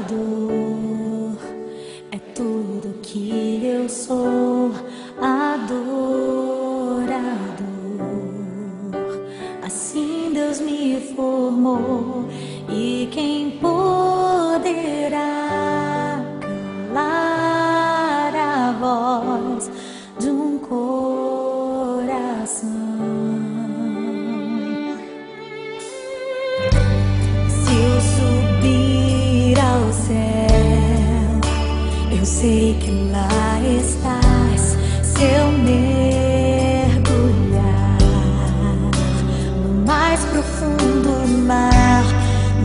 Adorador é tudo que eu sou. Adorador, assim Deus me formou. E quem poderá calar a voz de um coração? Se eu subir ao céu, eu sei que lá estás. Se eu mergulhar no mais profundo mar,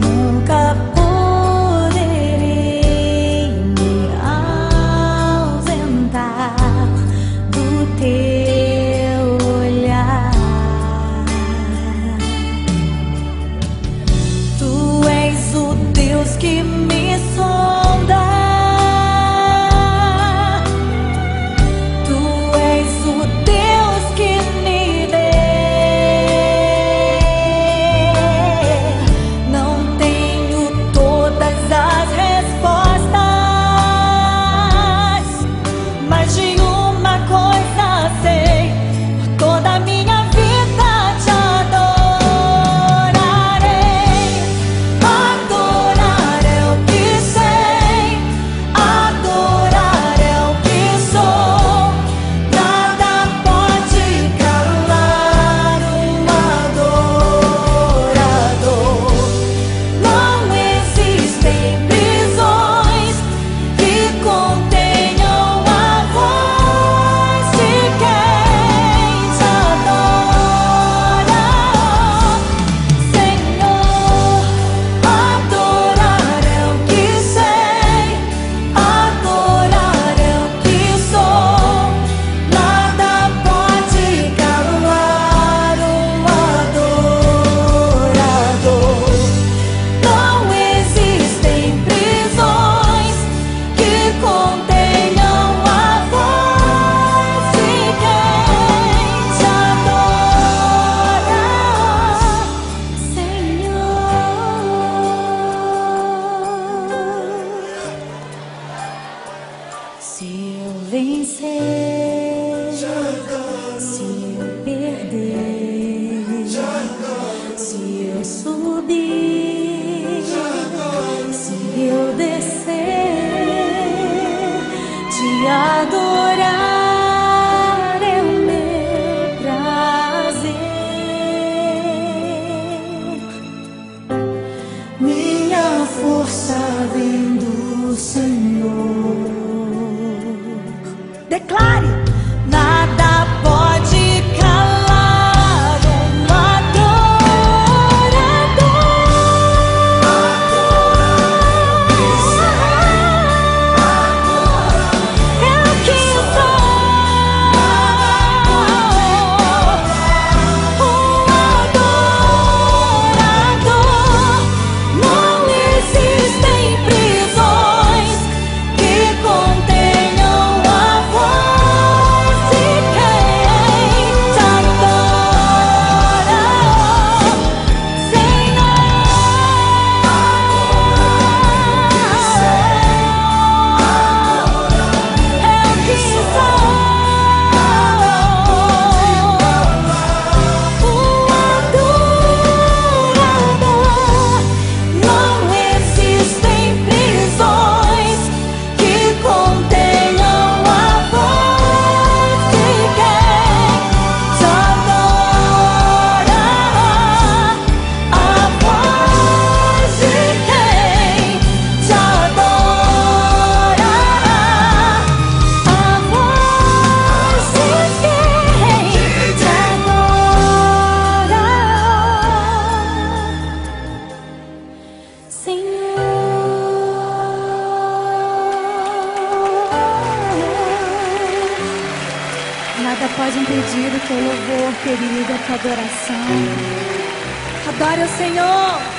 nunca poderei me ausentar do teu olhar. Tu és o Deus que me sonda. Tu és o Deus que me vê. Não tenho todas as respostas, mas de uma coisa sei: por toda a minha vida te adorarei. Adorar é o que sei, adorar é o que sou. Nada pode calar um adorador. Não existem prisões que contenham a voz de quem te adora, Senhor. Adorar é o que sei, adorar é o que sou. Nada pode calar um adorador. Não existem prisões que contenham a voz de quem te adora, Senhor. Se eu vencer, se eu perder, se eu subir, se eu descer, te adorar é o meu prazer. Minha força vem do Senhor. Declare: nada pode calar um adorador. É o que eu sou. Um adorador. Não existem prisões que Senhor. Nada pode impedir o teu louvor, querido, a tua adoração. Adore o Senhor.